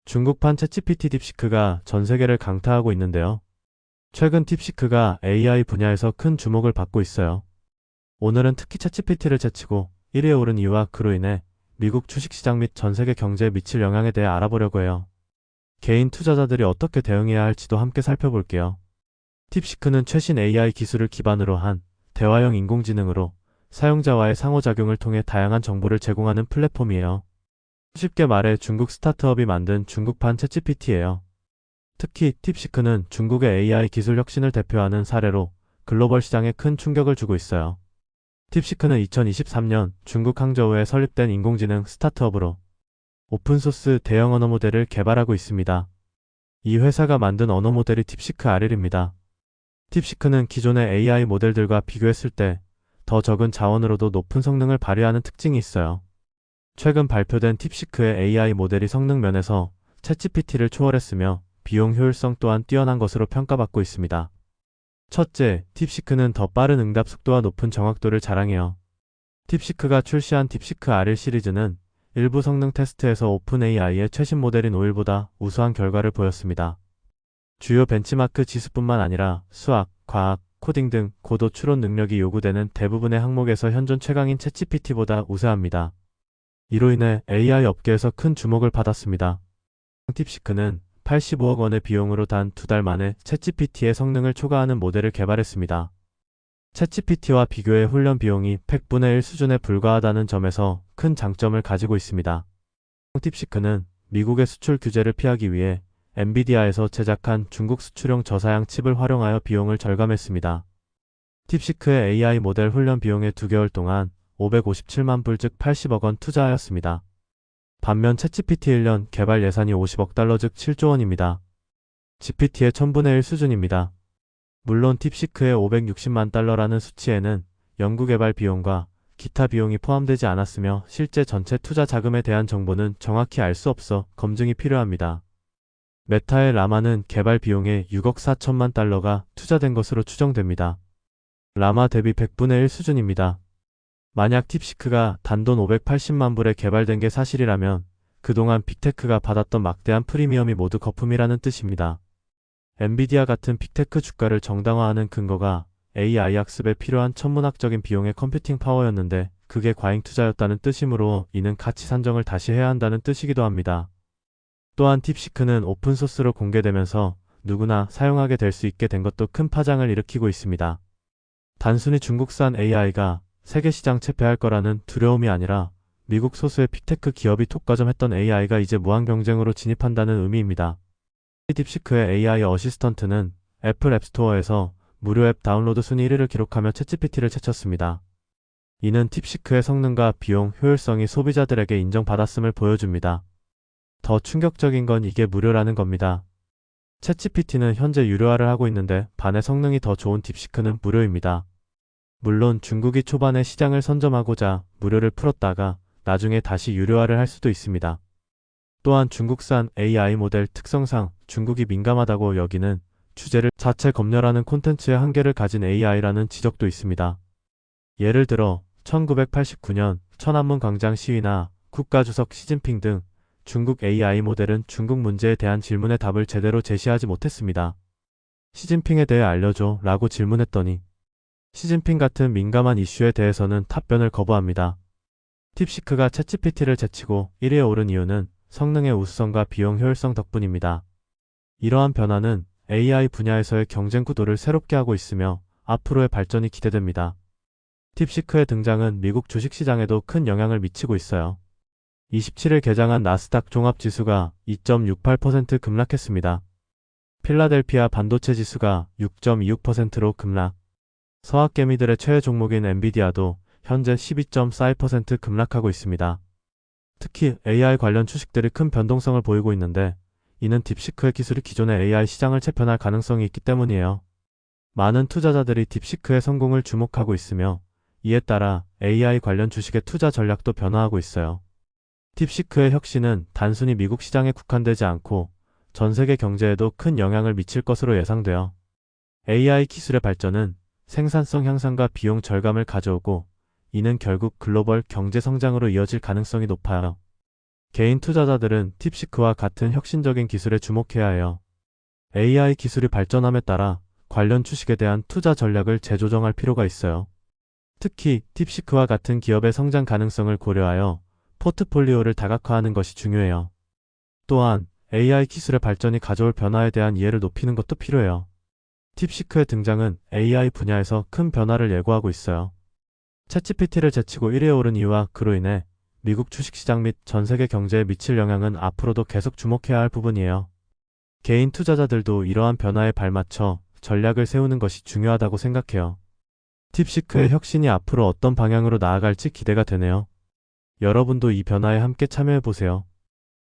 중국판 챗GPT 딥시크가 전 세계를 강타하고 있는데요. 최근 딥시크가 AI 분야에서 큰 주목을 받고 있어요. 오늘은 특히 챗GPT를 제치고 1위에 오른 이유와 그로 인해 미국 주식시장 및 전 세계 경제에 미칠 영향에 대해 알아보려고 해요. 개인 투자자들이 어떻게 대응해야 할지도 함께 살펴볼게요. 딥시크는 최신 AI 기술을 기반으로 한 대화형 인공지능으로 사용자와의 상호작용을 통해 다양한 정보를 제공하는 플랫폼이에요. 쉽게 말해 중국 스타트업이 만든 중국판 챗GPT예요. 특히 딥시크는 중국의 AI 기술 혁신을 대표하는 사례로 글로벌 시장에 큰 충격을 주고 있어요. 딥시크는 2023년 중국 항저우에 설립된 인공지능 스타트업으로 오픈소스 대형 언어 모델을 개발하고 있습니다. 이 회사가 만든 언어 모델이 딥시크 RL입니다. 딥시크는 기존의 AI 모델들과 비교했을 때 더 적은 자원으로도 높은 성능을 발휘하는 특징이 있어요. 최근 발표된 딥시크의 AI 모델이 성능 면에서 챗GPT를 초월했으며 비용 효율성 또한 뛰어난 것으로 평가받고 있습니다. 첫째, 딥시크는 더 빠른 응답 속도와 높은 정확도를 자랑해요. 딥시크가 출시한 딥시크 RL 시리즈는 일부 성능 테스트에서 오픈AI의 최신 모델인 오일보다 우수한 결과를 보였습니다. 주요 벤치마크 지수뿐만 아니라 수학, 과학, 코딩 등 고도 추론 능력이 요구되는 대부분의 항목에서 현존 최강인 챗GPT보다 우세합니다. 이로 인해 AI 업계에서 큰 주목을 받았습니다. 딥시크는 85억 원의 비용으로 단 2달 만에 챗GPT의 성능을 초과하는 모델을 개발했습니다. 챗GPT와 비교해 훈련 비용이 100분의 1 수준에 불과하다는 점에서 큰 장점을 가지고 있습니다. 딥시크는 미국의 수출 규제를 피하기 위해 엔비디아에서 제작한 중국 수출용 저사양 칩을 활용하여 비용을 절감했습니다. 딥시크의 AI 모델 훈련 비용에 2개월 동안 557만 불 즉 80억 원 투자하였습니다. 반면 챗GPT 1년 개발 예산이 50억 달러 즉 7조 원입니다. GPT의 1000분의 1 수준입니다. 물론 딥시크의 560만 달러라는 수치에는 연구개발 비용과 기타 비용이 포함되지 않았으며 실제 전체 투자 자금에 대한 정보는 정확히 알 수 없어 검증이 필요합니다. 메타의 라마는 개발 비용에 6억 4천만 달러가 투자된 것으로 추정됩니다. 라마 대비 100분의 1 수준입니다. 만약 딥시크가 단돈 580만 불에 개발된 게 사실이라면 그동안 빅테크가 받았던 막대한 프리미엄이 모두 거품이라는 뜻입니다. 엔비디아 같은 빅테크 주가를 정당화하는 근거가 AI 학습에 필요한 천문학적인 비용의 컴퓨팅 파워였는데 그게 과잉 투자였다는 뜻이므로 이는 가치 산정을 다시 해야 한다는 뜻이기도 합니다. 또한 딥시크는 오픈소스로 공개되면서 누구나 사용하게 될 수 있게 된 것도 큰 파장을 일으키고 있습니다. 단순히 중국산 AI가 세계 시장 체패할 거라는 두려움이 아니라 미국 소수의 빅테크 기업이 독과점했던 AI가 이제 무한 경쟁으로 진입한다는 의미입니다. 딥시크의 AI 어시스턴트는 애플 앱스토어에서 무료 앱 다운로드 순위 1위를 기록하며 챗GPT를 제쳤습니다. 이는 딥시크의 성능과 비용, 효율성이 소비자들에게 인정받았음을 보여줍니다. 더 충격적인 건 이게 무료라는 겁니다. 챗GPT는 현재 유료화를 하고 있는데 반의 성능이 더 좋은 딥시크는 무료입니다. 물론 중국이 초반에 시장을 선점하고자 무료를 풀었다가 나중에 다시 유료화를 할 수도 있습니다. 또한 중국산 AI 모델 특성상 중국이 민감하다고 여기는 주제를 자체 검열하는 콘텐츠의 한계를 가진 AI라는 지적도 있습니다. 예를 들어 1989년 천안문 광장 시위나 국가주석 시진핑 등 중국 AI 모델은 중국 문제에 대한 질문의 답을 제대로 제시하지 못했습니다. 시진핑에 대해 알려줘 라고 질문했더니 시진핑 같은 민감한 이슈에 대해서는 답변을 거부합니다. 딥시크가 챗GPT를 제치고 1위에 오른 이유는 성능의 우수성과 비용 효율성 덕분입니다. 이러한 변화는 AI 분야에서의 경쟁 구도를 새롭게 하고 있으며 앞으로의 발전이 기대됩니다. 딥시크의 등장은 미국 주식시장에도 큰 영향을 미치고 있어요. 27일 개장한 나스닥 종합지수가 2.68% 급락했습니다. 필라델피아 반도체 지수가 6.26%로 급락. 서학개미들의 최애 종목인 엔비디아도 현재 12.42% 급락하고 있습니다. 특히 AI 관련 주식들이 큰 변동성을 보이고 있는데 이는 딥시크의 기술이 기존의 AI 시장을 재편할 가능성이 있기 때문이에요. 많은 투자자들이 딥시크의 성공을 주목하고 있으며 이에 따라 AI 관련 주식의 투자 전략도 변화하고 있어요. 딥시크의 혁신은 단순히 미국 시장에 국한되지 않고 전 세계 경제에도 큰 영향을 미칠 것으로 예상돼요. AI 기술의 발전은 생산성 향상과 비용 절감을 가져오고 이는 결국 글로벌 경제 성장으로 이어질 가능성이 높아요. 개인 투자자들은 팁시크와 같은 혁신적인 기술에 주목해야 해요. AI 기술이 발전함에 따라 관련 주식에 대한 투자 전략을 재조정할 필요가 있어요. 특히 팁시크와 같은 기업의 성장 가능성을 고려하여 포트폴리오를 다각화하는 것이 중요해요. 또한 AI 기술의 발전이 가져올 변화에 대한 이해를 높이는 것도 필요해요. 팁시크의 등장은 AI 분야에서 큰 변화를 예고하고 있어요. 챗GPT를 제치고 1위에 오른 이유와 그로 인해 미국 주식시장 및 전 세계 경제에 미칠 영향은 앞으로도 계속 주목해야 할 부분이에요. 개인 투자자들도 이러한 변화에 발맞춰 전략을 세우는 것이 중요하다고 생각해요. 팁시크의 혁신이 앞으로 어떤 방향으로 나아갈지 기대가 되네요. 여러분도 이 변화에 함께 참여해보세요.